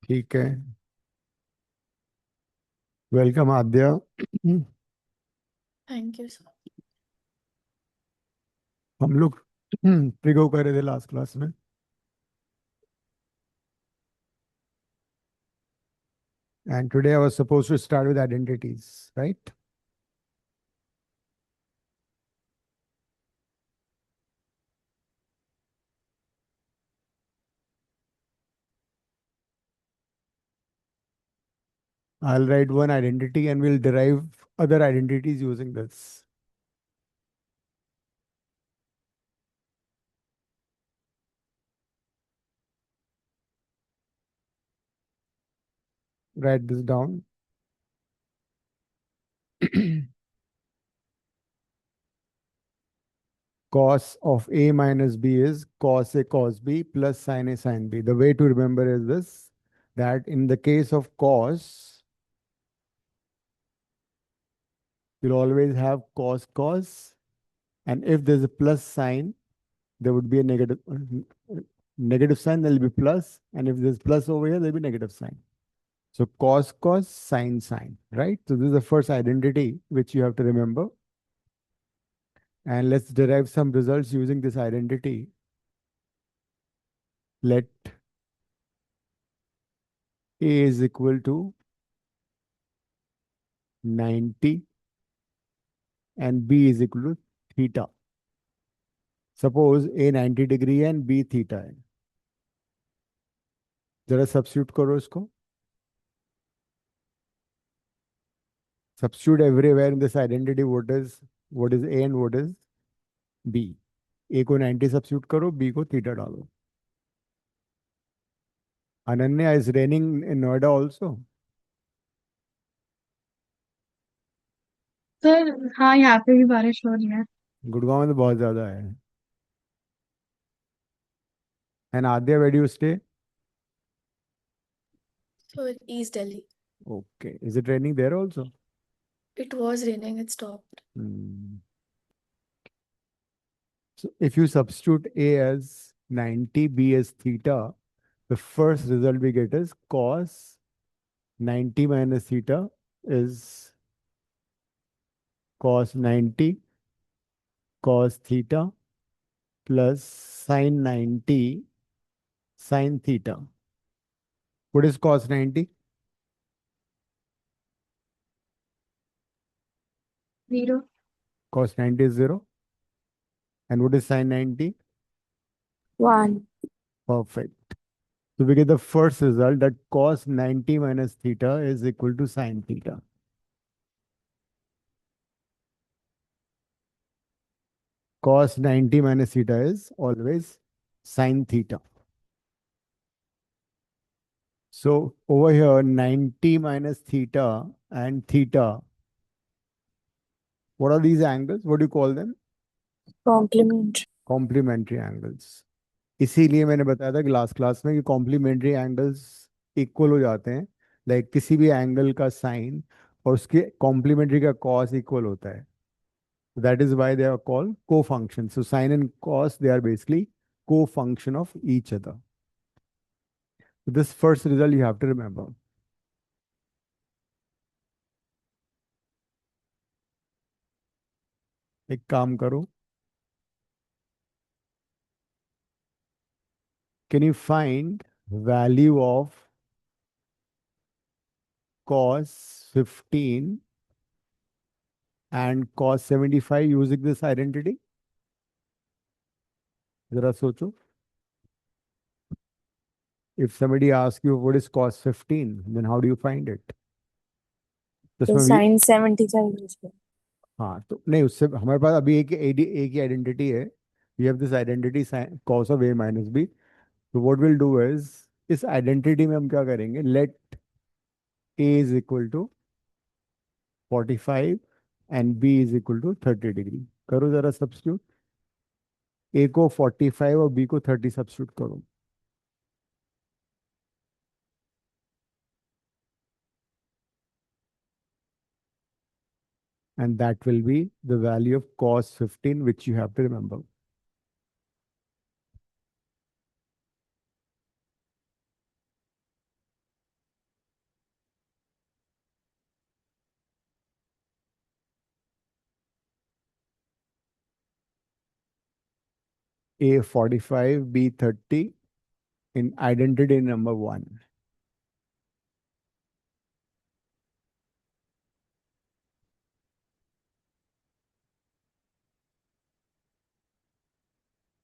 ठीक है। Welcome Aadya. Thank you sir. हम लोग प्रिगो कर रहे थे लास्ट क्लास में। And today I was supposed to start with identities, right? I'll write one identity and we'll derive other identities using this. Write this down. Cos of A minus B is cos A cos B plus sin A sin B. The way to remember is this, that in the case of cos, you'll always have cos cos, and if there's a plus sign, there would be a negative sign, there'll be plus, and if there's plus over here, there'll be negative sign. So cos cos, sin sin, right? So this is the first identity which you have to remember. And let's derive some results using this identity. Let A is equal to 90 and B is equal to theta. Suppose A 90 degree and B theta है. जरा substitute करो इसको. Substitute everywhere in this identity what is A and what is B. A को 90 substitute करो, B को theta डालो. Ananya, is raining in Noida also? Sir हाँ, यहाँ पे भी बारिश हो रही है। गुड़गांव में तो बहुत ज्यादा है. And Adya, where do you stay? So in East Delhi. Okay. Is it raining there also? It was raining, it stopped. So if you substitute A as 90, B as theta, the first result we get is cos 90 minus theta is cos 90 cos theta plus sin 90 sin theta. What is cos 90? 0. Cos 90 is 0. And what is sin 90? 1. Perfect. So we get the first result that cos 90 minus theta is equal to sin theta. Cos 90 minus theta is always sin theta. So over here, 90 minus theta and theta. What are these angles? What do you call them? Complement. Complementary angles. इसीलिए मैंने बताया था कि last class में कि complementary angles equal हो जाते हैं. लाइक किसी भी एंगल का साइन और उसके कॉम्प्लीमेंट्री का कॉस इक्वल होता है. That is why they are called co-functions. So sine and cos, they are basically co-function of each other. So this first result you have to remember. एक काम करो. Can you find value of cos 15 and cos 75 using this identity? जरा सोचो. If somebody asks you what is cos 15, then how do you find it? तो जिसमें भी sign 75 use कर। हाँ, तो नहीं, उससे हमारे पास अभी एक ही आइडेंटिटी है. We have this identity cos of a minus b. So what we'll do is इस आइडेंटिटी में हम क्या करेंगे, late a is equal to 45 and b is equal to 30 degree. करो जरा सब्स्टिट्यूट. a को 45 और b को 30 सब्स्टिट्यूट करो. And that will be the value of cos 15, which you have to remember. A 45, B 30 in identity number 1.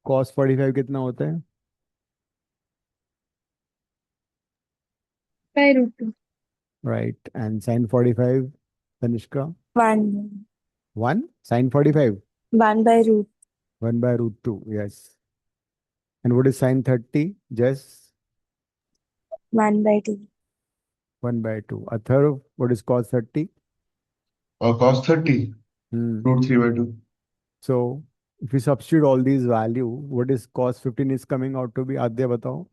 Cos 45 कितना होता है? By root 2. Right. And sin 45, Tanishka? 1. 1. Sin 45? 1 by root 1 by root 2. Yes. And what is sin 30? Just 1 by 2. 1 by 2. Atharv, what is cos 30? Or cos 30, Hmm. root 3 by 2. So if we substitute all these value, what is cos 15 is coming out to be? Adya batao.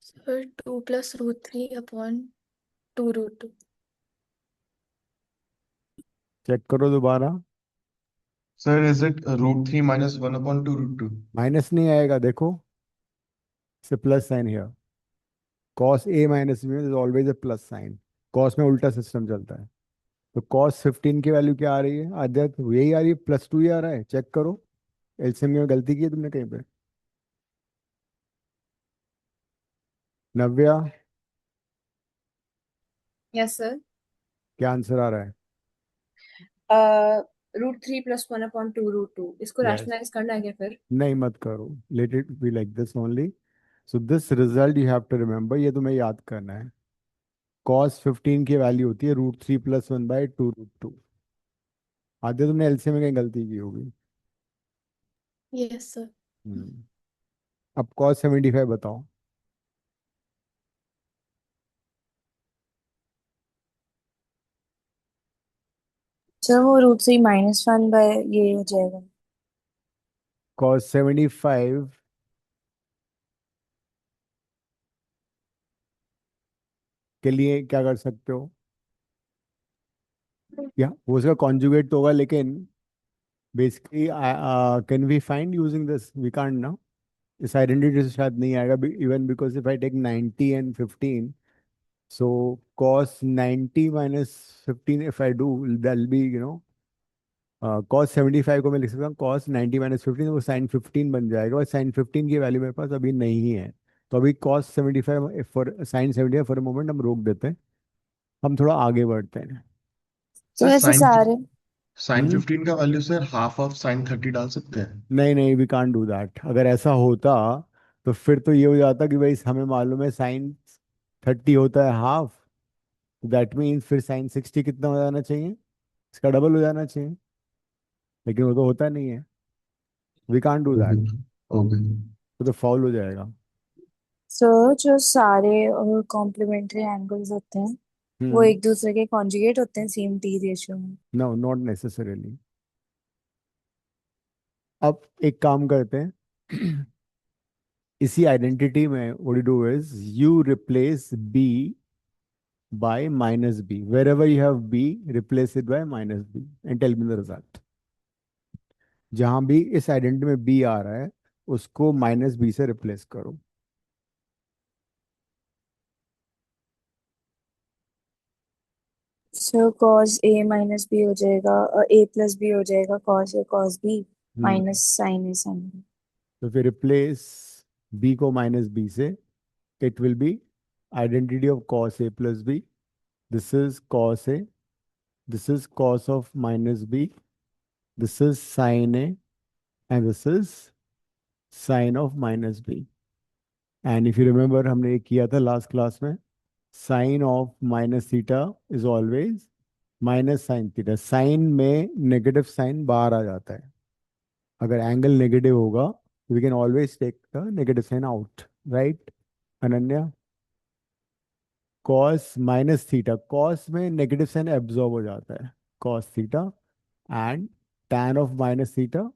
So 2 plus root 3 upon 2 root 2. Check करो दोबारा. Sir, is it root 3 minus 1 upon 2 root 2? Minus नहीं आएगा, देखो. It's a plus sign here. Cos A minus B is always a plus sign. Cos में उल्टा system चलता है. तो cos 15 की वैल्यू क्या आ रही है? आद्या यही आ रही है, +2 ही आ रहा है. चेक करो. एलसीएम में गलती की है तुमने कहीं पे? नव्या, यस सर। क्या आंसर आ रहा है? रूट 3 प्लस 1 अपॉन 2 रूट 2 इसको Yes. रैशनलाइज करना है क्या फिर? नहीं मत करो. Let it be like this only. So this result you have to remember, ये तुम्हें याद करना है. cos 15 की वैल्यू होती है √3 + 1 by 2 √2. आद्या तुमने एलसीएम में कहीं गलती की होगी. Yes, sir. अब cos 75 बताओ. सर वो रूट 3 -1 by ये हो जाएगा. cos 75 के लिए क्या कर सकते हो? या वो उसका कॉन्जुगेट तो होगा, लेकिन basically can we find using this? We can't ना. इस आइडेंटिटी से शायद नहीं आएगा, even because if I take 90 and 15, so cos 90 minus 15 if I do, that'll be cos 75 को मैं लिख सकता हूँ cos 90 minus 15, वो sin 15 बन जाएगा. और sin 15 की वैल्यू मेरे पास अभी नहीं है, तो अभी cos 75 for sin 75 for a moment हम रोक देते हैं. हम थोड़ा आगे बढ़ते हैं. तो सर वैसे सारे साइन 15 का value sir half of sine 30 डाल सकते हैं. नहीं नहीं, वी कांट डू दैट. अगर ऐसा होता तो फिर तो ये हो जाता कि भाई हमें मालूम है sin 30 होता है हाफ. दैट मीन्स फिर sin 60 कितना हो जाना चाहिए? इसका डबल हो जाना चाहिए. लेकिन वो तो होता नहीं है. We can't do okay. That. Okay. तो फाउल हो जाएगा. सर जो सारे कॉम्प्लीमेंट्री एंगल्स होते हैं वो एक दूसरे के कॉन्जुगेट होते हैं सेम टी रेशियो में. No, not necessarily. अब एक काम करते हैं. इसी आइडेंटिटी में what you do is you replace b by -b. Wherever you have b, replace it by -b and tell me the result. जहां भी इस आइडेंटिटी में b आ रहा है उसको -b से रिप्लेस करो. Sir cos a minus b हो जाएगा, a plus b हो जाएगा, cos a cos b minus sin a sin b. तो फिर रिप्लेस b को -b से, it will be identity of cos a plus b. This is cos a, this is cos of -b, this is sin a, and this is sin of -b. And if you remember, हमने ये किया था last class में. Sine of minus theta is always minus sine theta. Sine में negative sign बाहर आ जाता है. अगर एंगल नेगेटिव होगा we can always take the negative sign out. Right Ananya? Cos minus theta, cos में नेगेटिव साइन एब्जॉर्ब हो जाता है, cos theta. And tan of minus theta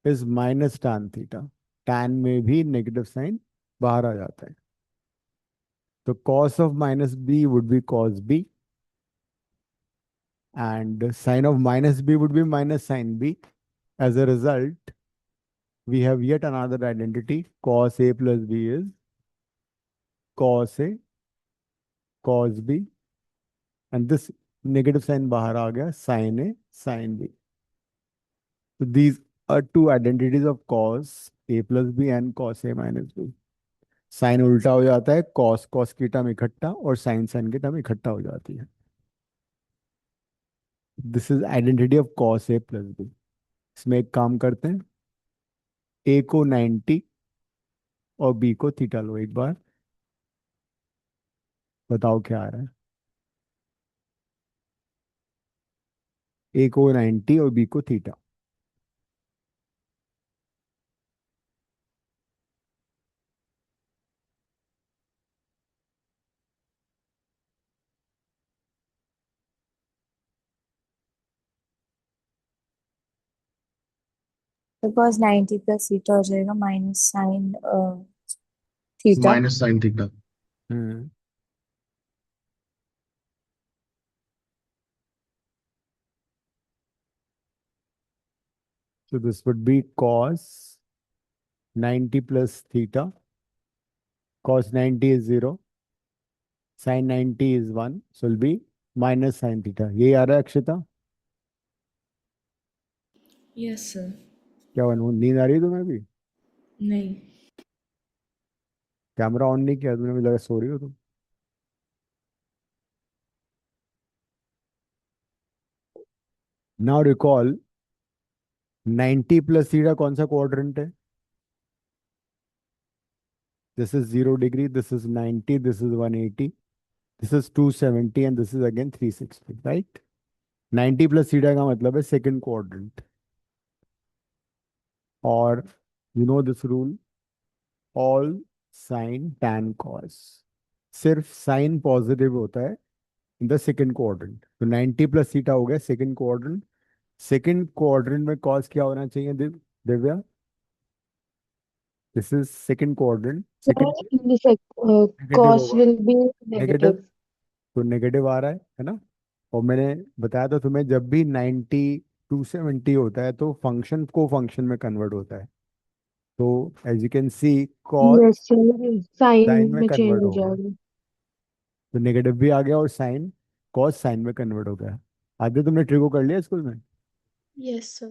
is minus tan theta. tan में भी नेगेटिव साइन बाहर आ जाता है. तो cos of -b would be cos b, and sin of -b would be minus sin b. As a result, we have yet another identity. Cos a plus b is cos a cos b, and this negative sign bahar aa gaya, sin a sin b. So these two identities of cos A plus B and cos A minus B. Sign उल्टा हो जाता है, cos cos की term इकट्ठा और sign sign की term इकट्ठा हो जाती है। This is identity of cos A plus B. इसमें एक काम करते हैं, ए को 90 और बी को थीटा लो एक बार, बताओ क्या आ रहा है। ए को 90 और बी को थीटा। तो cos 90 प्लस थीटा हो जाएगा minus sine theta. Minus sine theta. Hmm so this would be cos 90 plus theta. Cos 90 is 0, sin 90 is 1, so will be minus sin theta. यही आ रहा है अक्षिता? Yes sir. क्या हुआ, नींद आ रही है तुम्हें भी? नहीं। कैमरा ऑन नहीं किया तुमने, मुझे लगा सो रही हो तुम। नाउ रिकॉल 90 प्लस थीटा कौन सा क्वाड्रेंट है? This is 0 degree, this is 90, this is 180, this is 270 and this is again 360, right? 90 plus theta का मतलब है सेकंड क्वाड्रेंट। और you know this rule, all sign tan cos. सिर्फ sign positive होता है इन द सेकंड क्वाड्रेंट। तो 90 plus theta हो गया सेकंड क्वाड्रेंट। सेकंड क्वाड्रेंट में कॉस क्या होना चाहिए Divya? This is second quadrant, So second in the negative cos होगा, will be नेगेटिव। negative. तो नेगेटिव आ रहा है ना? और मैंने बताया था तुम्हें, जब भी 90 270 होता है तो फंक्शन को फंक्शन में कन्वर्ट होता है। तो as you can see, cos Yes, sir. Sign sine में में change कन्वर्ट हो हो गया, जाएगा. तो नेगेटिव भी आ गया और साइन कॉस साइन में कन्वर्ट हो गया। आगे तुमने ट्रिको कर लिया स्कूल में? Yes sir.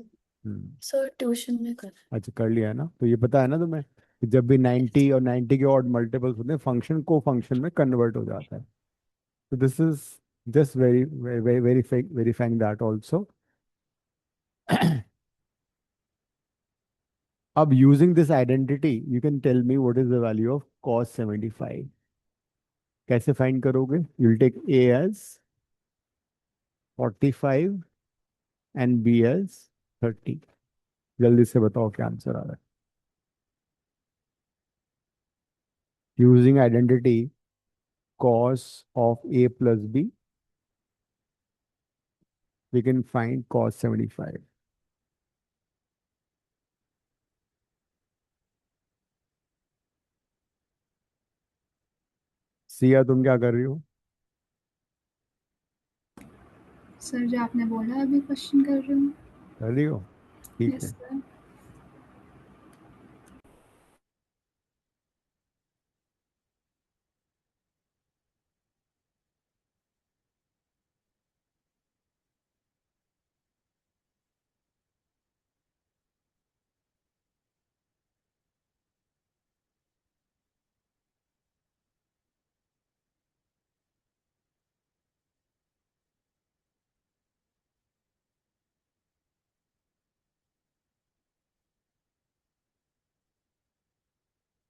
Hmm sir tuition में कर। अच्छा कर लिया है ना? तो ये पता है ना तुम्हें कि जब भी 90 और 90 के ऑड मल्टीपल्स होते हैं फंक्शन को फंक्शन में कन्वर्ट हो जाता है। तो this is just very very verifying that also. अब using this identity you can tell me what is the value of cos 75। कैसे फाइंड करोगे? You will take a as 45 and b as 30। जल्दी से बताओ क्या आंसर आ रहा है। Using identity cos of a plus b we can find cos 75। Siya तुम क्या कर रही हो? सर जो आपने बोला अभी क्वेश्चन कर रही हूँ। कर रही हो? ठीक यस है। सर।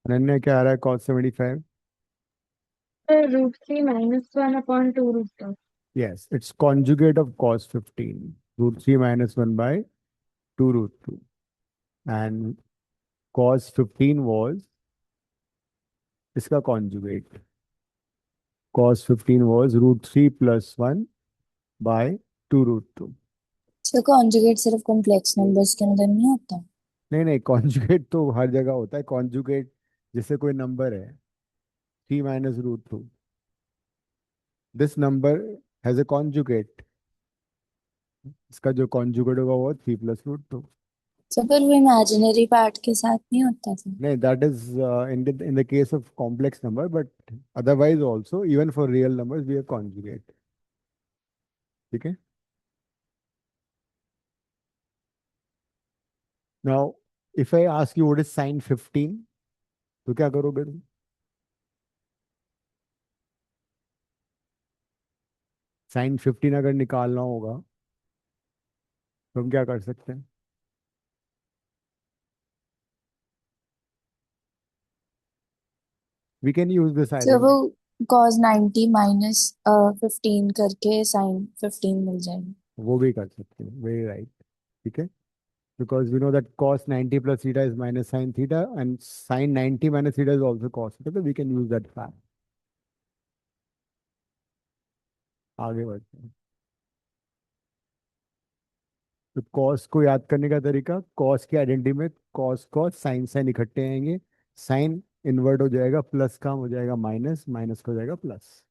अनन्या क्या आ रहा है cos 75? So √3 minus 1 upon 2 √2. Yes, it's conjugate of cos 15, root 3 minus 1 by 2 root 2. And cos 15 was इसका conjugate. Cos 15 was root 3 plus 1 by 2 root 2. Sir conjugate सिर्फ कॉम्प्लेक्स नंबर्स के अंदर नहीं होता? नहीं नहीं, कॉन्जुगेट तो हर जगह होता है। कॉन्जुगेट जैसे कोई नंबर है 3 minus root 2, this number has a conjugate, इसका जो कॉन्जुगेट होगा वो 3 plus root 2। सर पर वो इमेजिनरी पार्ट के साथ नहीं होता था? No, that is in the case of complex number, but otherwise also even for real numbers we have conjugate. ठीक है? Now if I ask you what is sine 15, तो क्या करोगे तुम? साइन 15 अगर निकालना होगा तो हम क्या कर सकते हैं? वी कैन यूज दिस तो वो आइडेंटिटी। cos 90 माइनस 15 करके sin 15 मिल जाएगा। वो भी कर सकते हैं, वेरी राइट। ठीक है, because we know that cos 90 plus theta is minus sin theta and sin 90 minus theta is also cos theta, so we can use that fact. आगे बढ़ते हैं। तो cos को याद करने का तरीका, cos की आइडेंटिटी में cos cos sin sin इकट्ठे आएंगे, sin इन्वर्ट हो जाएगा, प्लस का हो जाएगा माइनस, माइनस का हो जाएगा प्लस।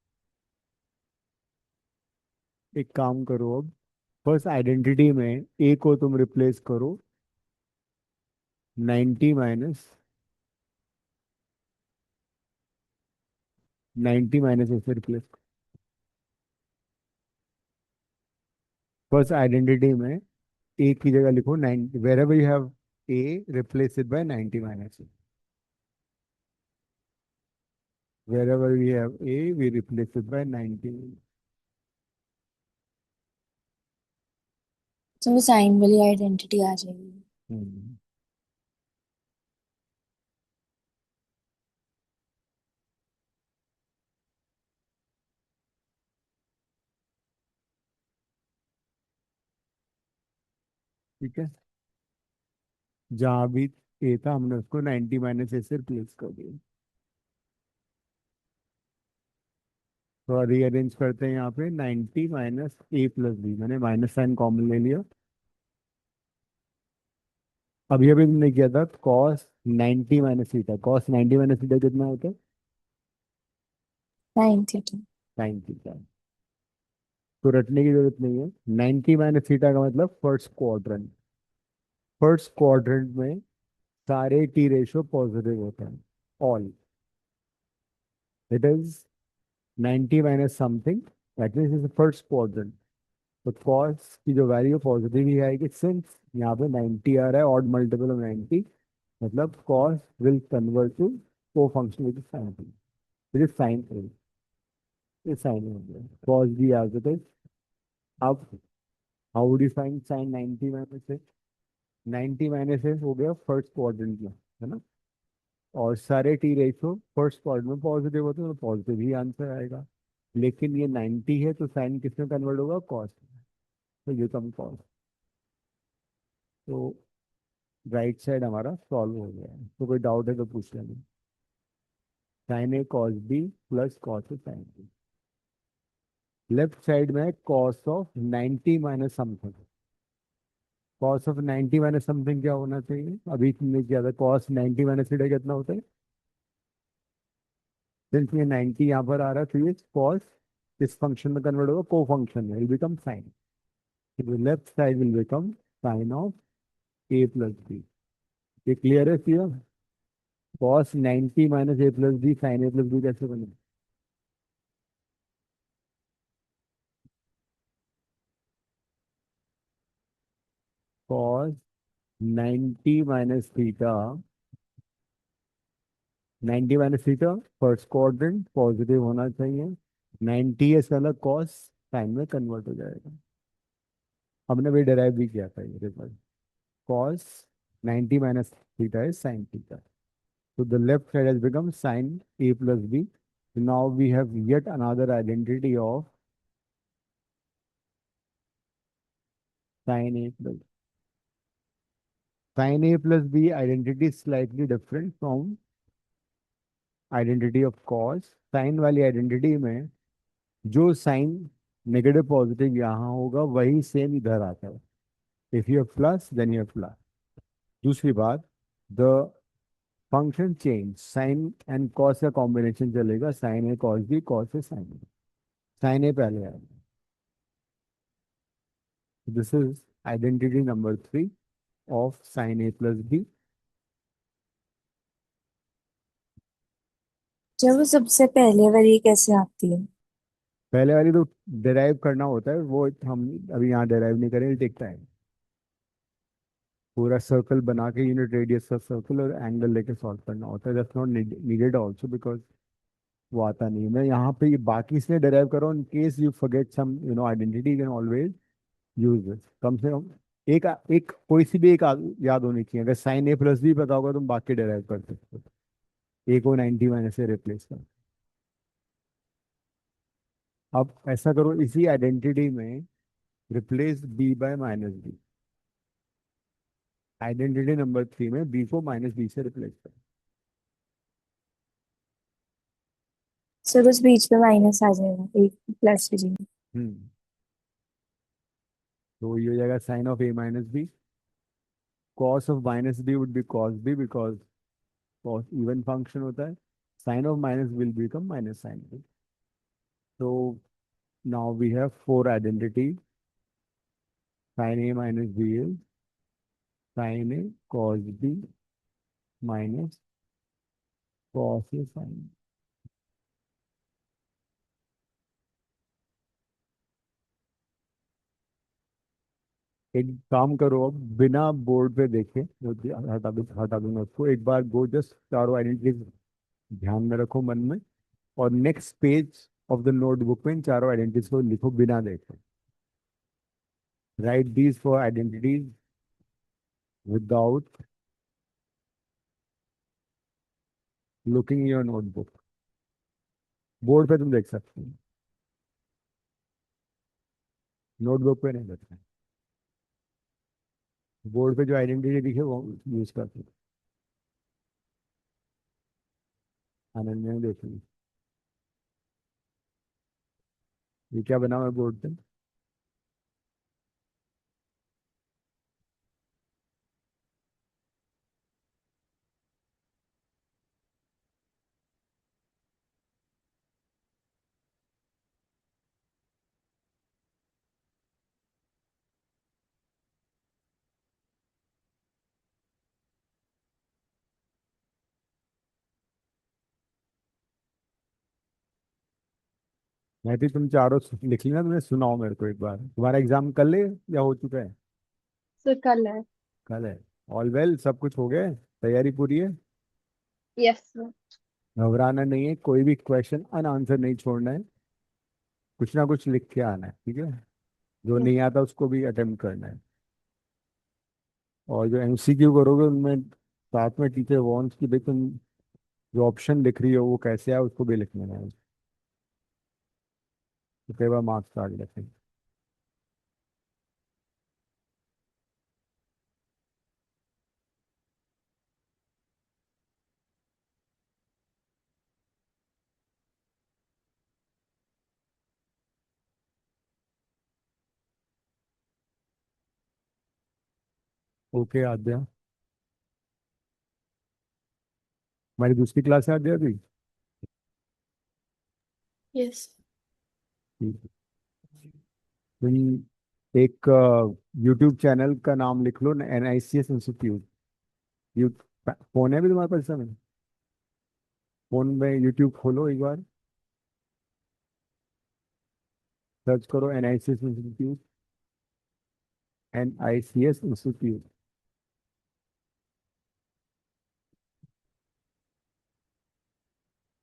एक काम करो, अब फर्स्ट आइडेंटिटी में a को तुम रिप्लेस करो 90 माइनस 90 माइनस ऐसे रिप्लेस। फर्स्ट आइडेंटिटी में a की जगह लिखो 90, wherever you have a replace it by 90 minus a, wherever we have a we replace it by 90। तो वो साइन वाली आइडेंटिटी आ जाएगी। हम्म, ठीक है, जहां भी a था हमने उसको 90 माइनस a से रिप्लेस कर दिया। तो रीअरेंज करते हैं, यहाँ पे 90 माइनस a प्लस b, मैंने माइनस साइन कॉमन ले लिया। अभी अभी तुमने किया था cos 90 minus theta, cos 90 minus theta कितना होता है? sin theta. Sine theta. तो रटने की जरूरत नहीं है, 90 माइनस थीटा का मतलब फर्स्ट क्वाड्रेंट। फर्स्ट क्वाड्रेंट में सारे टी रेशो पॉजिटिव होते हैं, all. It is 90 minus something, that means is first quadrant. तो कॉस की जो वैल्यू पॉजिटिव ही आएगी, सिंस यहाँ पे 90 आ रहा है, ऑड मल्टीपल ऑफ 90, मतलब cos will convert to co function which is sine, which is sine A, is sine हो गया कॉस भी एज इट इज। अब how would you find sine 90 minus A? 90 minus A हो गया first quadrant में, है ना, और सारे टी रेशो फर्स्ट क्वाड्रेंट में पॉजिटिव होते हैं, तो पॉजिटिव ही आंसर आएगा। लेकिन ये 90 है तो साइन किस में कन्वर्ट होगा? कॉस में, तो ये कम कॉस। तो राइट साइड हमारा सॉल्व हो गया है। तो कोई डाउट है तो पूछ लेंगे। Sign A cos B plus cos A sine B. Left side में cos of 90 minus something. Cos of 90 minus something क्या होना चाहिए? अभी तुमने किया था, कॉस 90 माइनस थीटा कितना होता है? सिंस ये 90 यहाँ पर आ रहा है, तो ये कॉस इस फंक्शन में कन्वर्ट होगा, को फंक्शन में, will become sine. Left side will become sine of A plus B. ये क्लियर है? Clear? Cos 90 minus A plus B sine A plus B कैसे बने? Cos 90 minus theta, 90 minus theta first quadrant positive होना चाहिए, 90 इसका अलग cos sine में convert हो जाएगा। हमने भी डेराइव भी किया था ये result. Cos 90 minus theta is sine theta, so the left side has become sin a plus b. Now we have yet another identity of sin a plus, sin a plus b identity is slightly different from identity of cos। sin वाली identity में जो sign negative positive यहाँ होगा वही same इधर आता है। If you plus then you plus. दूसरी बात, the function change, sine and cos का कॉम्बिनेशन चलेगा, sine A cos B, cos A sine A. Sine A पहले आएगा। This is identity number 3 of sin a plus b। जब वो सबसे पहले वाली कैसे आती है? पहले वाली तो डिराइव करना होता है, वो हम अभी यहाँ डिराइव नहीं करेंगे, टेक टाइम। पूरा सर्कल बना के यूनिट रेडियस का सर्कल और एंगल लेके सॉल्व करना होता है। That's not needed also because वो आता नहीं है। मैं यहाँ पे ये बाकी इसलिए डेराइव कर रहा हूँ, in case you forget some identity, can always use this. कम से कम एक एक कोई सी भी एक याद होनी चाहिए। अगर साइन ए प्लस बी पता होगा तुम बाकी डेराइव कर सकते हो। ए को 90 माइनस से रिप्लेस कर। अब ऐसा करो, इसी आइडेंटिटी में replace B by minus B. Identity number 3 में बी को माइनस बी से रिप्लेस कर। सर उस बीच में माइनस आ जाएगा, एक प्लस की जगह। हम्म तो ये हो जाएगा sine of A minus B. Cos of minus B would be cos B because cos even function होता है। Sine of minus will become minus sine B. तो now we have four identity. Sine A minus B is sine A cos B minus cos A sine. एक काम करो, अब बिना board पे देखे हटा दूंगा उसको। एक बार गो जस्ट चारों आइडेंटिटी ध्यान में रखो मन में, और next page of the notebook में इन चारों आइडेंटिटीज को लिखो बिना देखे। Right these for identities without looking your notebook. Board पे तुम देख सकते हो, नोटबुक पे नहीं देखना। बोर्ड पे जो आइडेंटिटी दिखे वो यूज करते हो। आनंद ने देखी, ये क्या बना हुआ है बोर्ड पे? मैं भी तुम चारों लिख लेना, तुम्हें सुनाओ मेरे को एक बार। तुम्हारा एग्जाम कल ले या हो चुका है? सर कल है। कल है। ऑल वेल, सब कुछ हो गया है? तैयारी पूरी है? Yes sir. घबराना नहीं है, कोई भी क्वेश्चन अनआंसर नहीं छोड़ना है। कुछ ना कुछ लिख के आना है, ठीक है? जो यस। नहीं आता उसको भी अटेम्प्ट करना है। और जो एमसीक्यू करोगे उनमें साथ में टीचर वांट्स कि भाई तुम जो ऑप्शन लिख रही हो वो कैसे है उसको भी लिख लेना है। तो कई बार मार्क्स काट लेते हैं। ओके आद्या, हमारी दूसरी क्लास है आद्या अभी? यस। ठीक है। तुम एक यूट्यूब चैनल का नाम लिख लो, NICS इंस्टीट्यूट। यू फोन है भी तुम्हारे पास इस समय? फोन में यूट्यूब खोलो एक बार, सर्च करो NICS इंस्टीट्यूट। NICS इंस्टीट्यूट,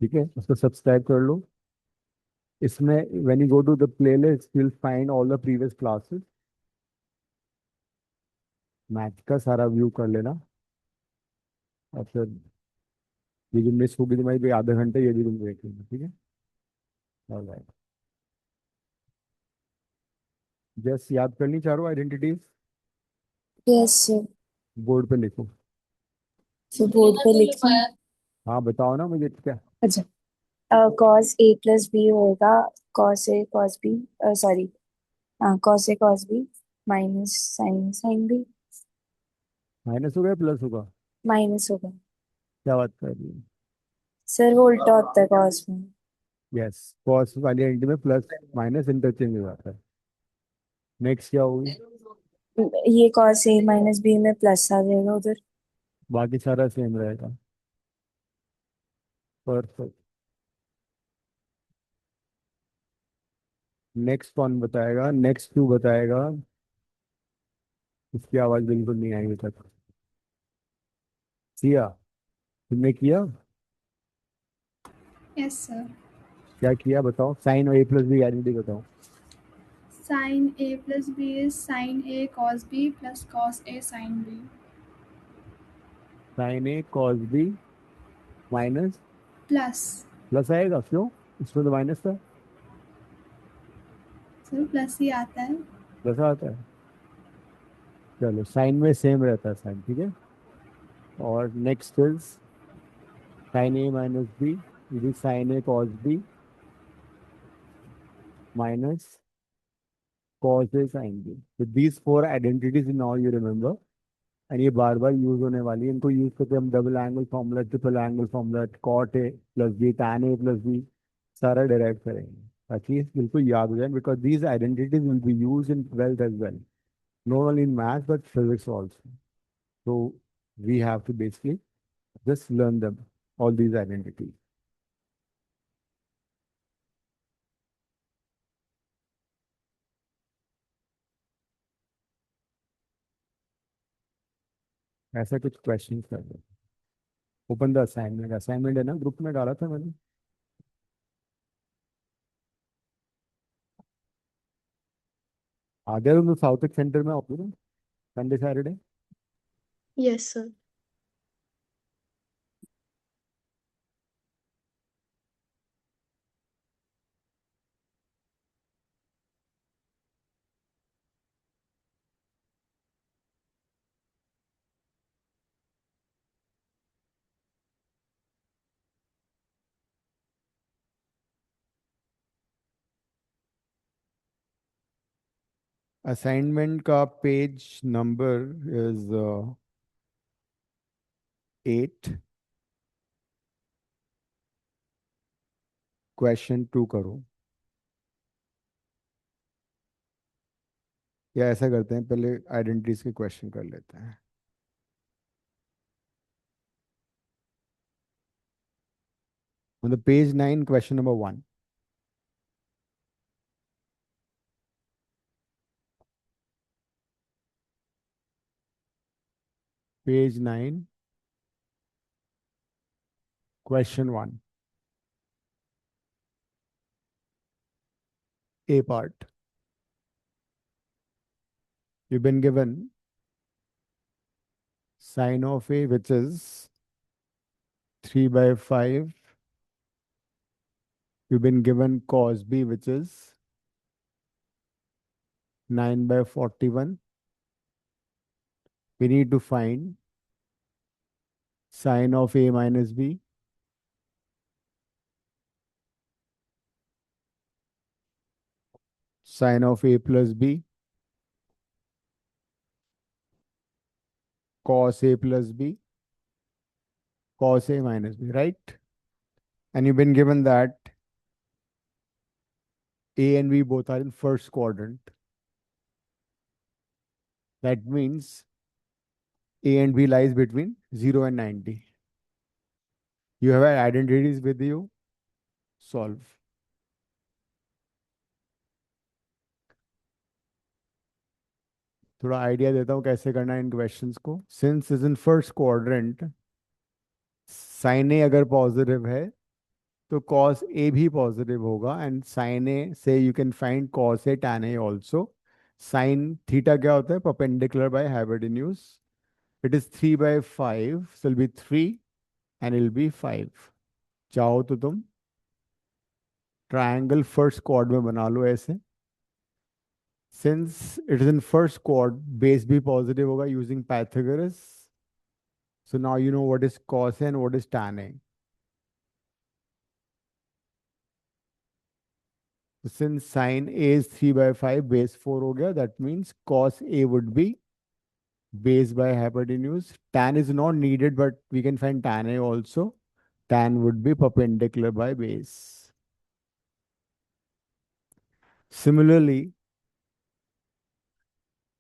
ठीक है? उसको सब्सक्राइब कर लो। इसमें when you go to the playlist you will find all the previous classes. Math का सारा व्यू कर लेना, और फिर ये जो मिस होगी तुम्हारी कोई आधा घंटे, ये भी तुम देख लेना, ठीक है? ऑलराइट, जस्ट याद करनी चारों आइडेंटिटीज। Yes sir. बोर्ड पे लिखो। फिर बोर्ड पे लिखना। हाँ बताओ ना मुझे क्या। अच्छा, कॉस ए प्लस बी होएगा, cos A cos B, sorry, हाँ cos A cos B minus sine sine B. Minus होगा या प्लस होगा? माइनस होगा। क्या बात कर रही है? सर वो उल्टा होता है कॉस में। यस, कॉस वाली आइडेंटिटी में प्लस माइनस इंटरचेंज हो जाता है। नेक्स्ट क्या होगी? ये कॉस ए माइनस बी में प्लस आ जाएगा उधर। बाकी सारा सेम रहेगा। परफेक्ट। नेक्स्ट कौन बताएगा? नेक्स्ट टू बताएगा। इसकी आवाज बिल्कुल नहीं आई अभी तक। किया? तुमने किया? Yes sir. क्या किया बताओ, साइन और ए प्लस बी आइडेंटिटी बताओ। Sine A plus B is sine A cos B plus cos A sine B. Sine A cos B minus, plus. Plus आएगा क्यों? इसमें तो माइनस था। सर प्लस ही आता है। प्लस आता है। चलो साइन में सेम रहता है साइन, ठीक है। और next is sine A minus B, it is sine A cos B minus cos A sine B. तो these four identities now you remember, and ये बार बार यूज होने वाली है। इनको यूज करके हम double angle formula, triple angle formula, cot A plus B, tan A plus B सारा डिराइव करेंगे, ताकि ये बिल्कुल याद हो जाए, because these identities will be use in 12th as well, not only in math but physics also. So we have to basically just learn them, all these identities. ऐसा कुछ क्वेश्चन कर दो। ओपन द असाइनमेंट, असाइनमेंट है ना, group में डाला था मैंने। आ गया तुम साउथ सेंटर में आओगे ना Sunday Saturday? Yes, sir. Assignment का पेज नंबर इज 8। क्वेश्चन 2 करो, या ऐसा करते हैं पहले आइडेंटिटीज के क्वेश्चन कर लेते हैं। On the page 9, question number 1. Page 9, question 1. A part. You've been given sine of A, which is 3/5. You've been given cos B, which is 9/41. We need to find sine of A minus B, sine of A plus B, cos A plus B, cos A minus B, right? And you've been given that A and B both are in first quadrant. That means A and B lies between 0 and 90. You have identities with you. Solve. थोड़ा idea देता हूँ कैसे करना है इन questions को। Since is in first quadrant, sine A अगर positive है तो कॉस ए भी पॉजिटिव होगा, एंड साइन ए से you can find cos A tan A also. Sine theta क्या होता है? Perpendicular by hypotenuse. It is 3/5, so it'll be 3 and it'll be 5। चाहो तो तुम ट्रायंगल फर्स्ट क्वाड में बना लो ऐसे। Since it is in first quad, base भी पॉजिटिव होगा using Pythagoras. So now you know what is cos A and what is tan A. So since sin A is 3/5, base 4 हो गया, that means cos A would be base by hypotenuse. Tan is not needed, but we can find tan A also. Tan would be perpendicular by base. Similarly,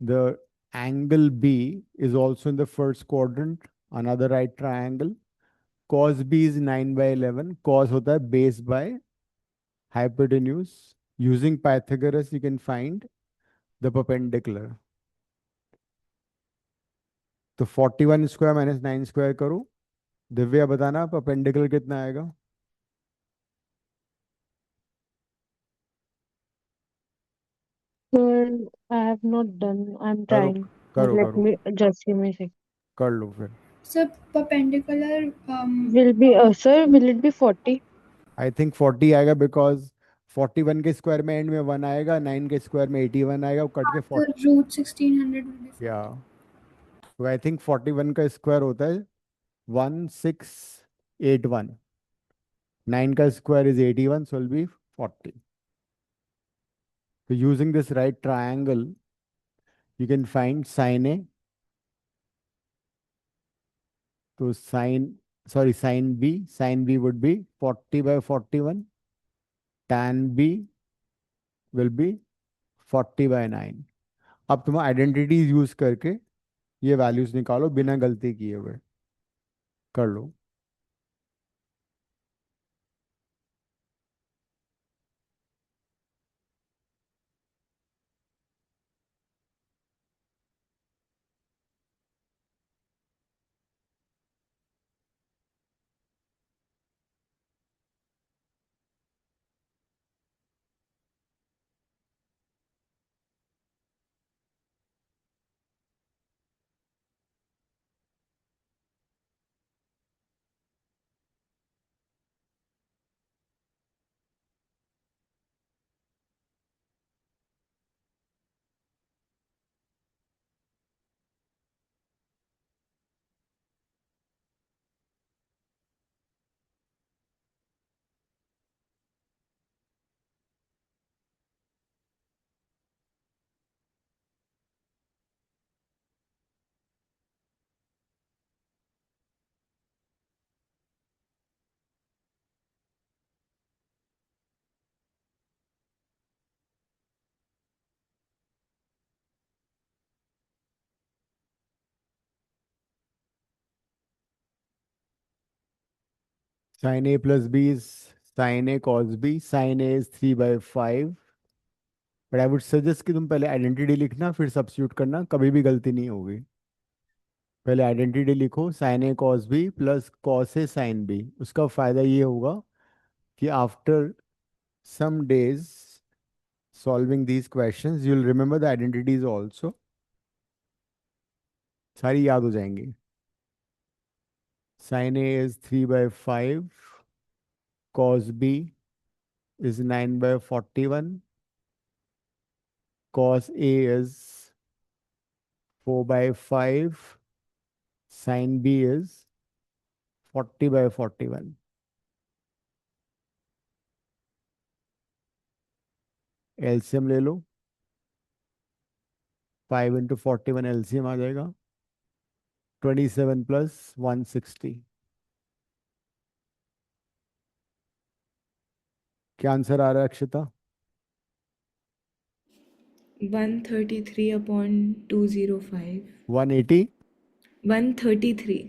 the angle B is also in the first quadrant, another right triangle. Cos B is 9/11. Cos होता है base by hypotenuse. Using Pythagoras, you can find the perpendicular. तो 41 square minus 9 square करो। दिव्या बताना आप appendicular कितना आएगा। Sir, I have not done. I'm करो trying. करो Let करो, me just give me a sec. कर लो फिर। So perpendicular Will be sir, will it be 40? I think 40 आएगा, बिकॉज 41 के स्क्वायर में एंड में 1 आएगा, 9 के स्क्वायर में 81 आएगा, वो कट के the 40। root 1600 will be या तो आई थिंक 41 का स्क्वायर होता है 1681, 9 का square is 81, so will be 40। तो using this right triangle you can find sine A, तो sine B would be 40/41, tan b will be 40/9। अब तुम आइडेंटिटीज यूज करके ये वैल्यूज निकालो बिना गलती किए हुए, कर लो। Sine A plus B is sine A cos B, sine A is 3/5। But I would suggest कि तुम पहले आइडेंटिटी लिखना फिर सब्स्टिट्यूट करना, कभी भी गलती नहीं होगी। पहले आइडेंटिटी लिखो, sine A cos B plus cos A sine B. उसका फायदा ये होगा कि after some days solving these questions you will remember the identities also, सारी याद हो जाएंगी। Sine A is 3/5, cos b is 9/41, cos a is 4/5, sin b is 40/41। LCM ले लो, 5 × 41 एलसीएम आ जाएगा 27 + 160। क्या आंसर आ रहा है अक्षिता? 133/205. 180, 133.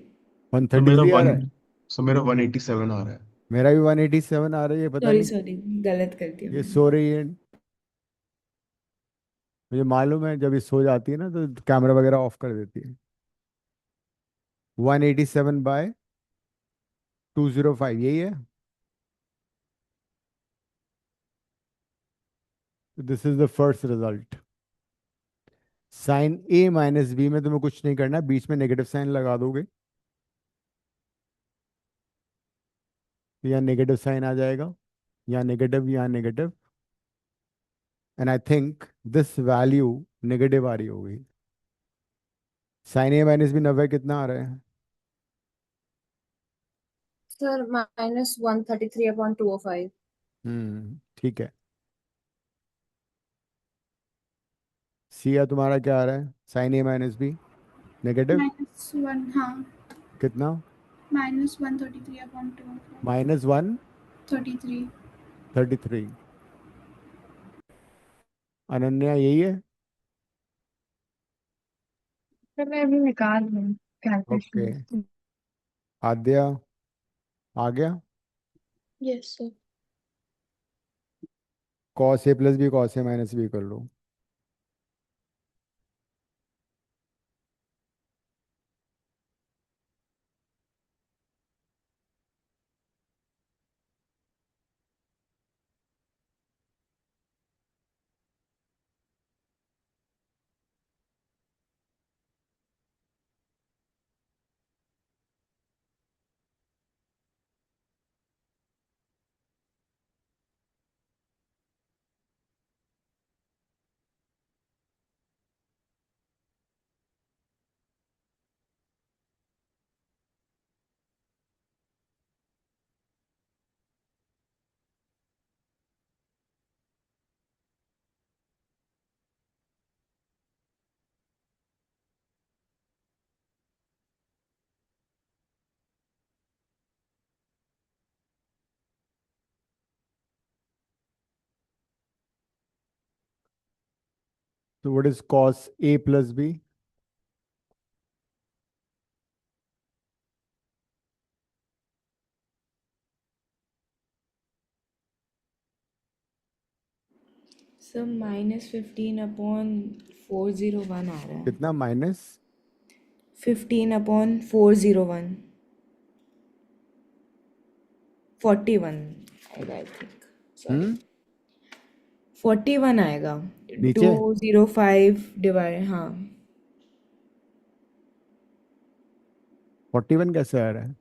तो मेरा 133 आ रहा वन है। सो मेरा 187 आ रहा है। मेरा भी 187 आ रही है, पता सॉरी नहीं सॉरी, गलत कर दिया ये मैंने. सो रही है। मुझे मालूम है जब ये सो जाती है ना तो कैमरा वगैरह ऑफ कर देती है। 187/205 यही है। This is the first result. Sine A minus B में तुम्हें कुछ नहीं करना, बीच में नेगेटिव साइन लगा दोगे, तो यहाँ नेगेटिव साइन आ जाएगा, यहाँ नेगेटिव, यहाँ negative, and I think this value negative आ रही होगी। साइन ए माइनस बी 90 कितना आ रहा है? Sir, -133/205. ठीक है। सिया तुम्हारा क्या आ रहा है? Sign A minus B negative -1, हाँ, कितना? -133/205. -133। 33. अनन्या यही है। सर मैं अभी निकाल रही हूँ ओके, कैलकुलेशन। आद्या आ गया। Yes, sir. Cos A plus B cos A minus B कर लो। तो what is cos A plus B? Sir -15/401 आ रहा है। कितना माइनस? 15/401 41 आएगा आई थिंक। सॉरी, 41 आएगा। नीचे 205 डिवाइड, हाँ 41 कैसे आ रहा है?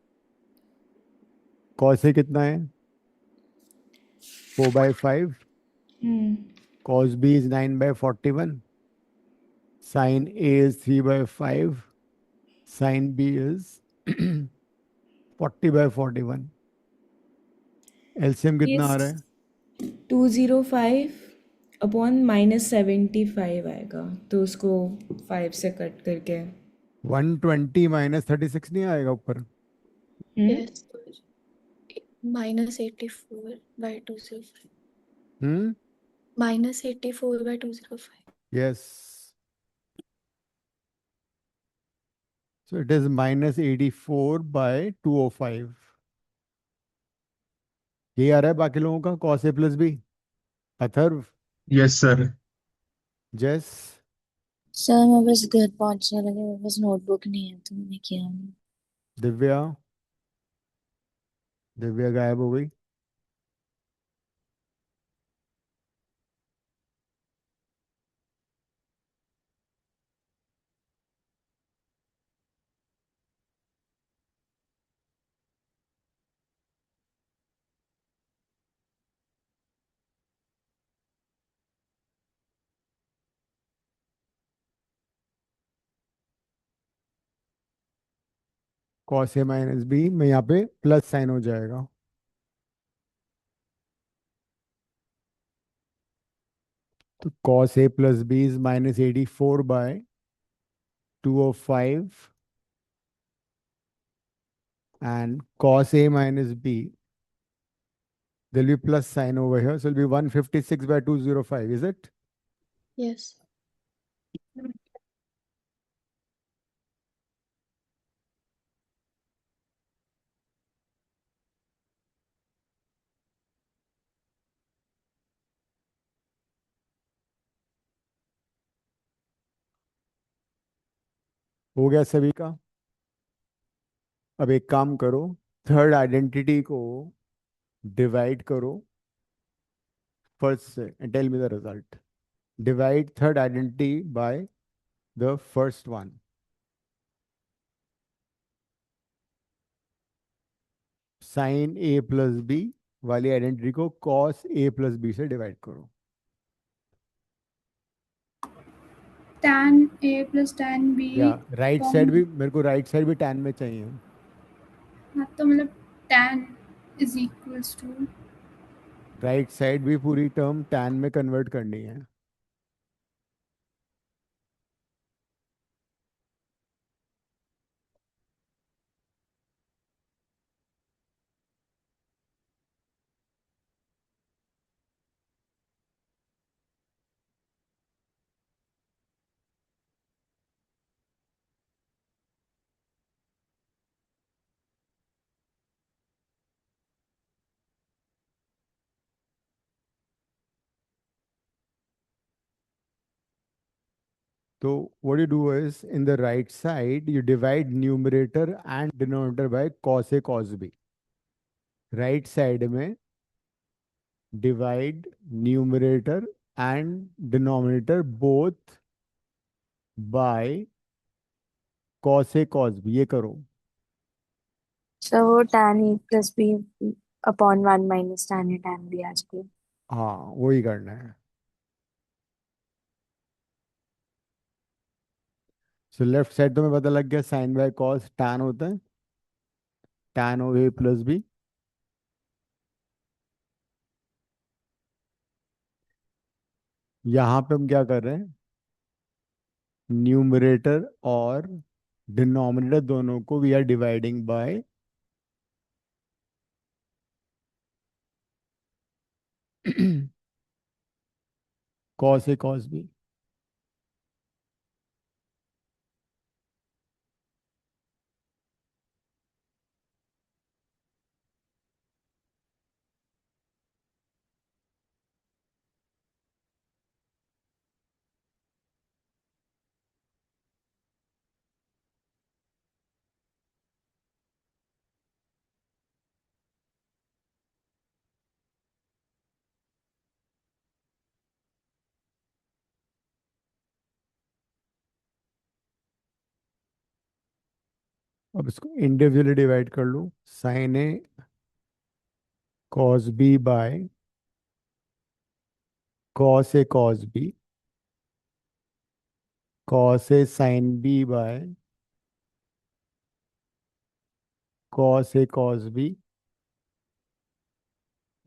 कॉस ए कितना है? 4/5। Cos B is 9/41। Sine A is 3/5। Sine B is 40/41। LCM कितना आ रहा है? 205/-75 आएगा, तो उसको 5 से कट करके 120 -36 नहीं आएगा ऊपर? Yes. -84/205. Hmm -84/205. Yes, so it is -84/205। ये आ रहा है बाकी लोगों का cos A plus B. Atharva, Yes, sir. Yes, sir मैं बस घर पहुंचने लगे, मेरे पास नोटबुक नहीं है तो मैंने किया नहीं। दिव्या। दिव्या गायब हो गई। कॉस ए माइनस बी में यहाँ पे प्लस साइन हो जाएगा। तो cos A plus B is -84/205 and cos a minus b, there'll be plus sign over here, so it'll be 156/205, is it? Yes. हो गया सभी का? अब एक काम करो, थर्ड आइडेंटिटी को डिवाइड करो फर्स्ट से and tell me the result. Divide third identity by the first one. Sine A plus B वाली आइडेंटिटी को कॉस ए प्लस बी से डिवाइड करो। tan A plus tan B या right form. Side भी, मेरे को right side भी tan में चाहिए। हाँ तो मतलब tan is equals to, right side भी पूरी टर्म टैन में कन्वर्ट करनी है। So what you do is in the right side you divide numerator and denominator by cos A cos B. Right side में divide numerator and denominator both by cos A cos B, ये करो। Sir वो tan A plus B upon 1 minus tan A tan B आ जाएगा। हाँ वही करना है। सो लेफ्ट साइड तो मैं पता लग गया, साइन बाय कॉस टैन होता है, टैन ओ ए प्लस बी। यहाँ पे हम क्या कर रहे हैं, न्यूमरेटर और डिनोमिनेटर दोनों को we are dividing by cos A cos B. अब इसको इंडिविजुअली डिवाइड कर लो, sine A cos B by cos A cos B, cos A sine B by cos A cos B.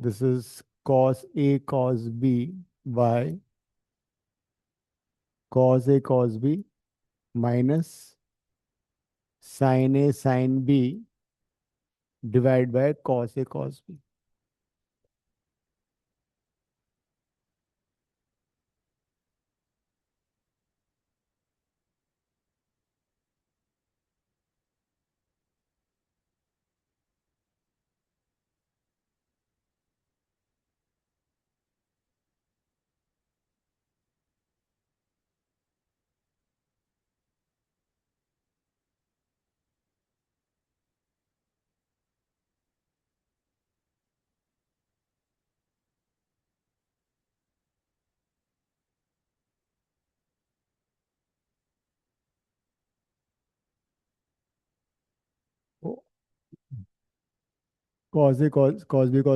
This is cos A cos B by cos A cos B minus sin A sin B divided by cos A cos B. cos A cos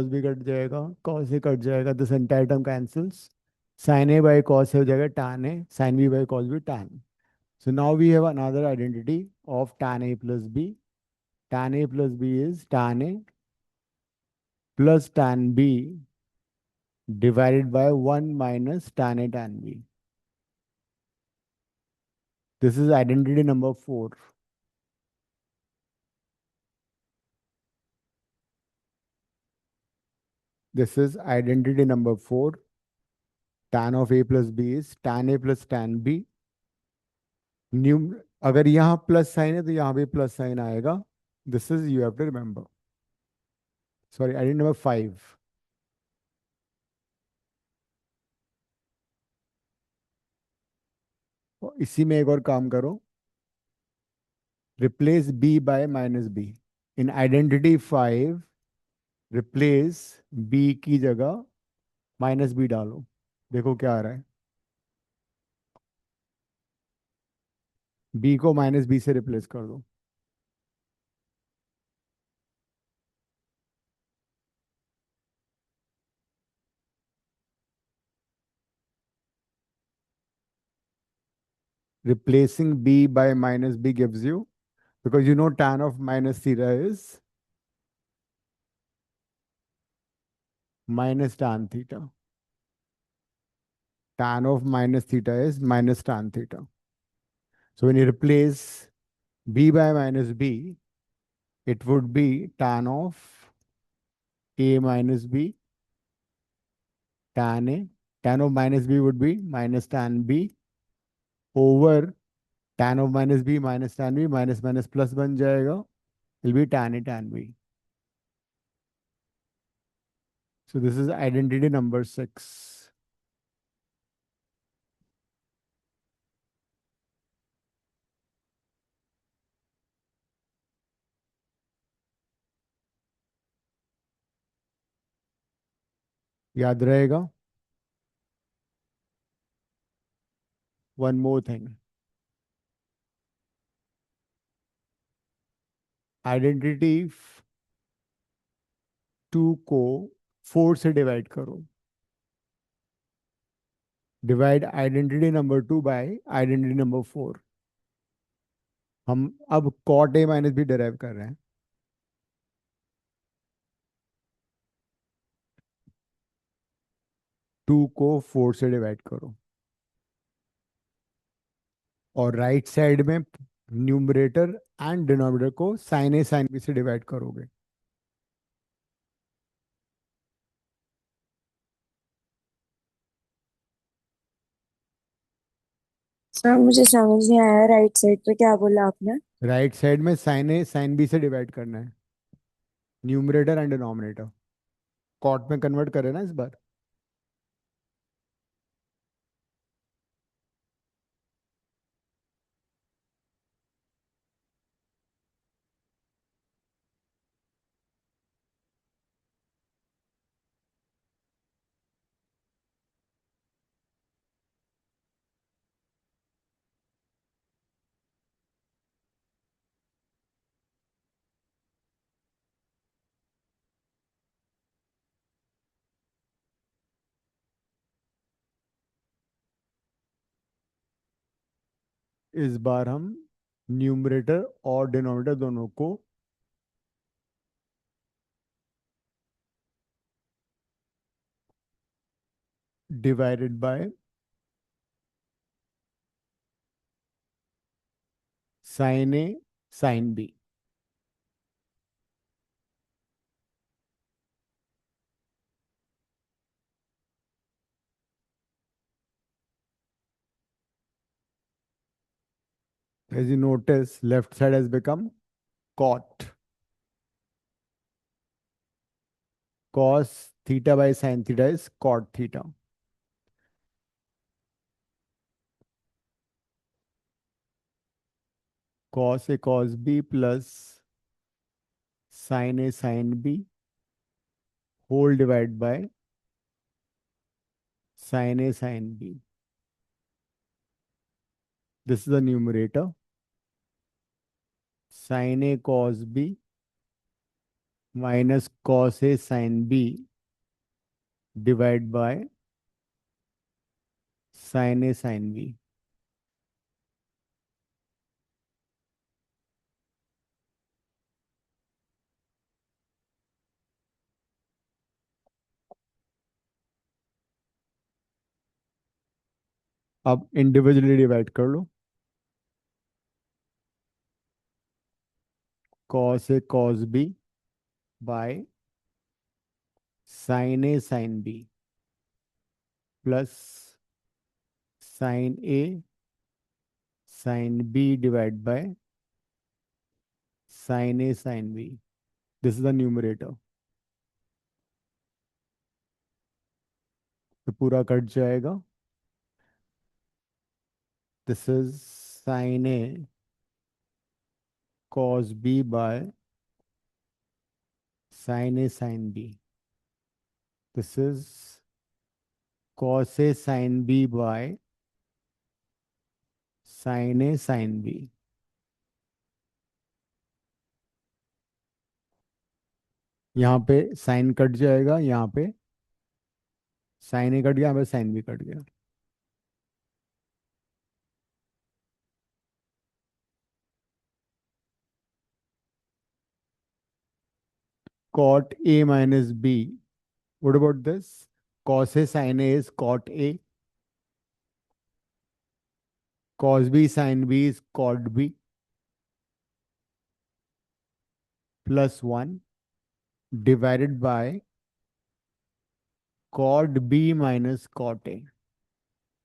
B cut जाएगा, cos A cut जाएगा, this entire term cancels, sin A by cos A हो जाएगा tan A, sin B by cos B tan. So now we have another identity of tan A plus B. Tan A plus B is tan A plus tan B divided by 1 minus tan A tan B. This is identity number 4. This is identity number 4. Tan of A plus B is tan A plus tan B. अगर यहाँ plus sign है तो यहाँ भी plus sine आएगा. This is you have to remember. Sorry, identity number 5. इसी में एक और काम करो, replace B by minus B. In identity 5 replace B की जगह माइनस बी डालो, देखो क्या आ रहा है. बी को माइनस बी से रिप्लेस कर दो. Replacing b by minus b gives you, because you know tan of minus theta is minus tan theta. Tan of minus theta is minus tan theta. So when you replace b by minus b, it would be tan of a minus b tan a. Tan of minus b would be minus tan b over tan of minus b minus tan b, minus minus plus बन जाएगा, will be tan a tan b. So this is identity number 6. याद रहेगा. One more thing. Identity 2 को 4 से divide करो. Divide identity number 2 by identity number 4. हम अब cot A minus B derive कर रहे हैं. 2 को 4 से डिवाइड करो और राइट साइड में न्यूमरेटर एंड डिनोमिनेटर को साइन ए साइन बी से डिवाइड करोगे. सर मुझे समझ नहीं आया, राइट साइड पे क्या बोला आपने? राइट साइड में साइन ए साइन बी से डिवाइड करना है, न्यूमरेटर एंड डिनोमिनेटर. कॉट में कन्वर्ट करें ना इस बार. इस बार हम न्यूमरेटर और डिनोमिनेटर दोनों को divided by sine A sine B. As you notice, left side has become cot. Cos theta by sin theta is cot theta. Cos A cos B plus sin A sin B whole divided by sin A sin B. This is the numerator. Sin A cos B minus cos A sin B divided by sin A sin B. अब individually divide कर लो। cos A cos B by sin A sin B plus sin A sin B divided by sin A sin B. This is the numerator. तो पूरा cut जाएगा। This is sin A cos B by sin A sin B. This is cos A sin B by sin A sin B. यहाँ पे sign cut जाएगा, यहाँ पे sign ए cut गया, यहाँ पे साइन बी कट गया। cot A minus B. What about this? Cos A sin A is cot A. Cos B sin B is cot B plus 1 divided by cot B minus cot A.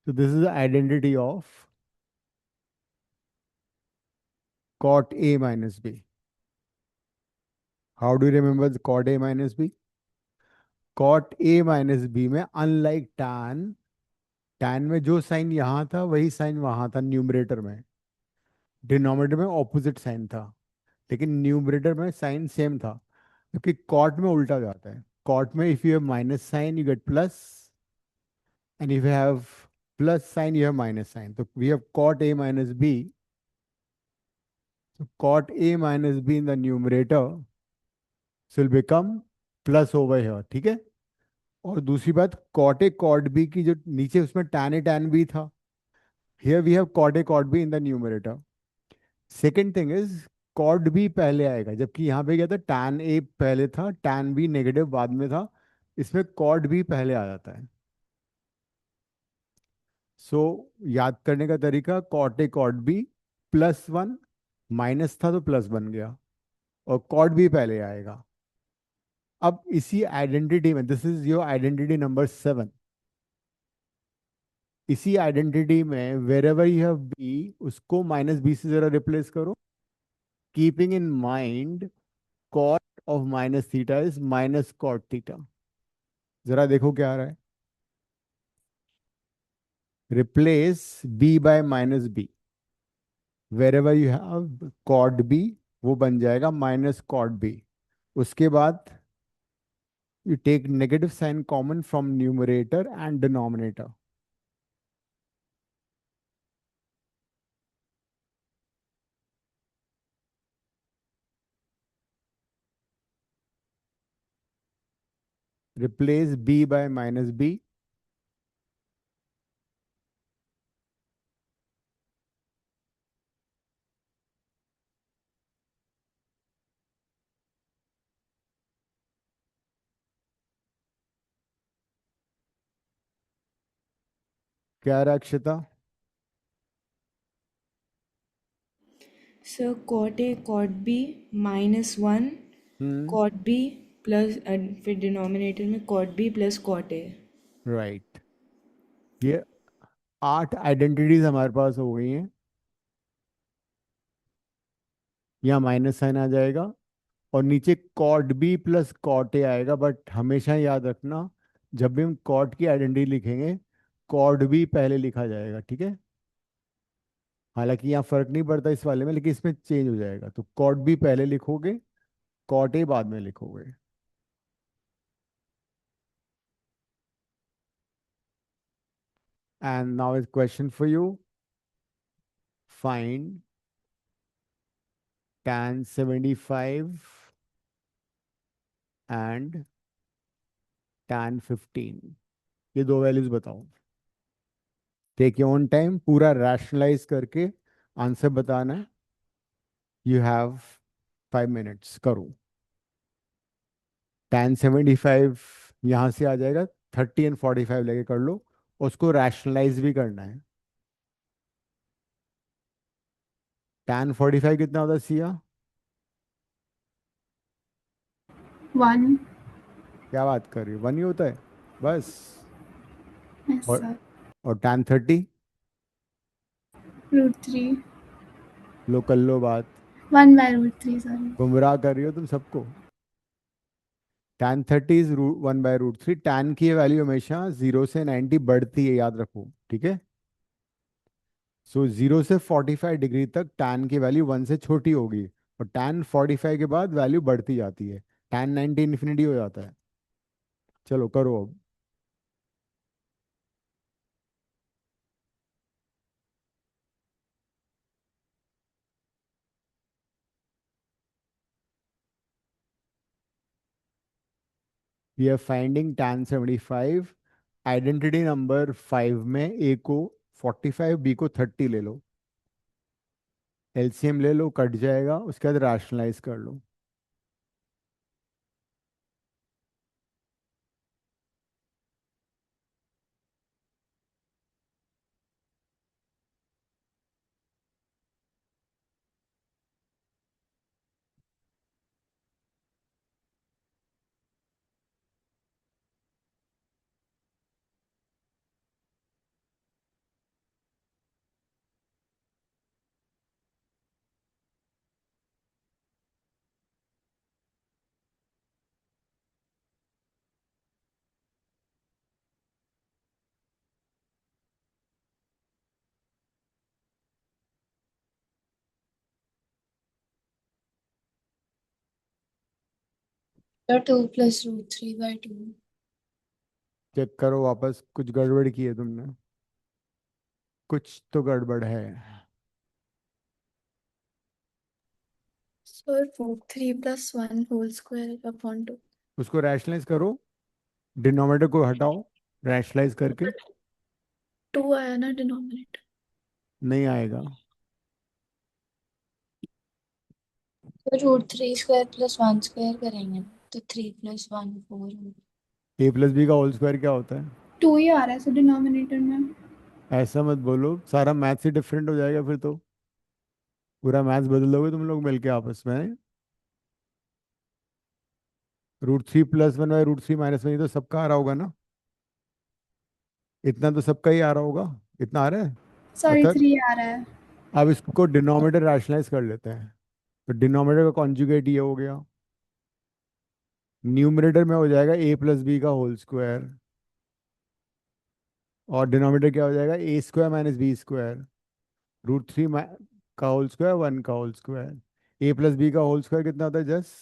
So this is the identity of cot A minus B. How do you remember the cot A minus B? Cot A minus B में unlike tan, tan में जो sign यहाँ था वही sign वहाँ था numerator में, denominator में ऑपोजिट साइन था, लेकिन न्यूमरेटर में साइन सेम था, क्योंकि कॉट में उल्टा जाता है। कॉट में if you have minus sign you get plus, and if you have plus sign you have minus sign. तो we have cot A minus B, cot A minus B in the numerator will become plus over here, ठीक है। और दूसरी बात, cot A cot B की जो नीचे उसमें टैन ए टैन बी था, here we have cot A cot B in the numerator. Second thing is cot B पहले आएगा, जबकि यहाँ पे क्या था, टैन ए पहले था, टैन बी नेगेटिव बाद में था, इसमें कॉट बी पहले आ जाता है। सो याद करने का तरीका, cot A cot B plus 1, minus था तो प्लस बन गया, और कॉट बी पहले आएगा। अब इसी आइडेंटिटी में, this is your identity number 7, इसी आइडेंटिटी में wherever you have B, उसको माइनस बी से जरा रिप्लेस करो, keeping in mind cot of minus theta is minus cot theta. जरा देखो क्या आ रहा है, replace b by minus B, wherever you have cot B वो बन जाएगा माइनस कॉट बी। उसके बाद you take negative sign common from numerator and denominator. Replace b by minus b. क्या रहा Akshata? Sir cot A cot B -1 cot B plus फिर denominator में cot B plus cot A. Right. ये 8 identities हमारे पास हो गई हैं। यहाँ माइनस साइन आ जाएगा और नीचे cot B plus cot A आएगा, बट हमेशा याद रखना जब भी हम कॉट की आइडेंटिटी लिखेंगे कॉट बी पहले लिखा जाएगा, ठीक है। हालांकि यहाँ फर्क नहीं पड़ता इस वाले में, लेकिन इसमें चेंज हो जाएगा, तो कॉट बी पहले लिखोगे, कॉट ए बाद में लिखोगे। And now is question for you, find tan 75 and tan 15। ये दो वैल्यूज बताओ। टेक योर ओन टाइम, पूरा रैशनलाइज करके आंसर बताना है। यू हैव 5 मिनट्स, करो। tan 75 यहाँ से आ जाएगा, 30 एंड 45 लेके कर लो, उसको रैशनलाइज भी करना है। tan 45 कितना होता है सिया? 1। क्या बात कर रही हो, 1 ही होता है बस? यस और सर। और tan 30? √3। लो कर लो बात, 1/√3 सॉरी। गुमराह कर रही हो तुम सबको। tan 30 is 1/√3। tan की वैल्यू हमेशा 0 से 90 बढ़ती है, याद रखो, ठीक है। सो 0 से 45 डिग्री तक tan की वैल्यू 1 से छोटी होगी, और tan 45 के बाद वैल्यू बढ़ती जाती है, tan 90 इन्फिनिटी हो जाता है। चलो करो अब। We are finding tan 75। Identity number 5 में a को 45, b को 30 ले लो, एलसीएम ले लो, कट जाएगा, उसके बाद रैशनलाइज कर लो। तो 2 + √3/2। चेक करो वापस, कुछ गड़बड़ की है तुमने, कुछ तो गड़बड़ है। Sir √3 + 1 whole square upon 2। उसको रैशनलाइज करो, डिनोमिनेटर को हटाओ, रैशनलाइज करके। 2 आया ना डिनोमिनेटर। नहीं आएगा। तो √3² + 1² करेंगे तो 3 + 1 4 होगा। a प्लस बी का होल स्क्वायर क्या होता है? 2 ही आ रहा है सर डिनोमिनेटर में। ऐसा मत बोलो, सारा मैथ्स ही डिफरेंट हो जाएगा फिर तो। पूरा मैथ्स बदल दोगे तुम लोग मिलके आपस में। √3 + 1 √3 -1, ये तो सबका आ रहा होगा ना? इतना तो सबका ही आ रहा होगा, इतना आ रहा है सॉरी अतर। 3 आ रहा है। अब इसको डिनोमिनेटर रैशनलाइज कर लेते हैं, तो डिनोमिनेटर का कॉन्जुगेट ये हो गया, न्यूमरेटर में हो जाएगा a प्लस बी का होल स्क्वायर, और डिनोमिनेटर क्या हो जाएगा, a² - b²। √3 का होल स्क्वायर, 1 का whole square. a plus B का होल स्क्वायर कितना होता है जस?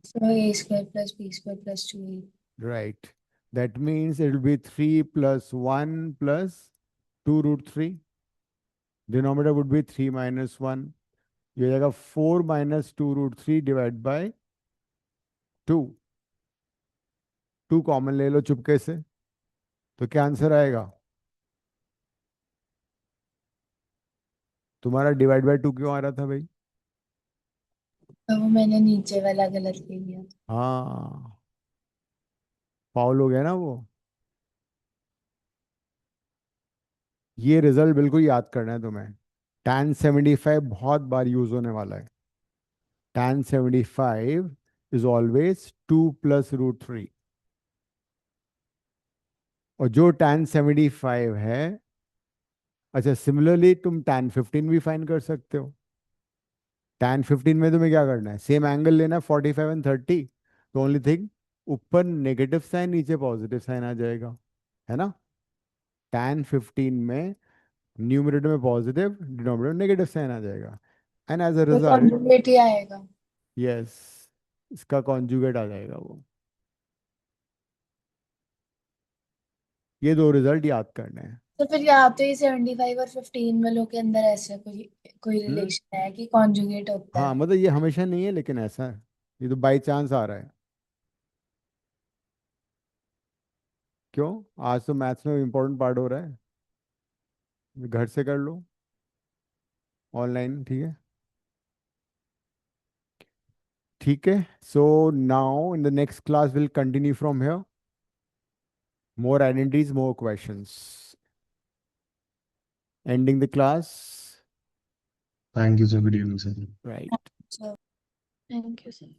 So a² + b² + 2a। Right, that means it will be 3 + 1 + 2√3। Denominator would be 3 - 1, ये हो जाएगा 4 - 2√3 डिवाइड बाय 2। 2 कॉमन ले लो चुपके से, तो क्या आंसर आएगा? तुम्हारा डिवाइड बाय 2 क्यों आ रहा था भाई? तो वो मैंने नीचे वाला गलत ले लिया। हाँ, फाउल हो गया ना वो। ये रिजल्ट बिल्कुल याद करना है तुम्हें। tan 75 बहुत बार यूज होने वाला है। tan 75 is always 2 + √3। और जो tan 75 है, अच्छा सिमिलरली तुम tan 15 भी फाइंड कर सकते हो। tan 15 में तुम्हें क्या करना है, सेम एंगल लेना है 45 एंड 30। तो ओनली थिंग, ऊपर नेगेटिव साइन नीचे पॉजिटिव साइन आ जाएगा, है ना। tan 15 में न्यूमरेटर में पॉजिटिव, डिनोमिनेटर में नेगेटिव साइन आ जाएगा, एंड एज अ तो रिजल्ट, कॉन्जुगेट ही आएगा। यस, इसका कॉन्जुगेट आ जाएगा वो। ये दो रिजल्ट याद करने हैं। तो फिर यहाँ तो ये 75 और 15 वालों के अंदर ऐसा कोई कोई हम्म। रिलेशन है कि कॉन्जुगेट होता हाँ है। मतलब ये हमेशा नहीं है, लेकिन ऐसा है, ये तो बाई चांस आ रहा है। क्यों, आज तो मैथ्स में इम्पोर्टेंट पार्ट हो रहा है, घर से कर लो ऑनलाइन, ठीक है। ठीक है, so now in the next class will continue from here, more identities, more questions. Ending the class. Thank you, sir. Good evening, sir. Right. So, thank you, sir.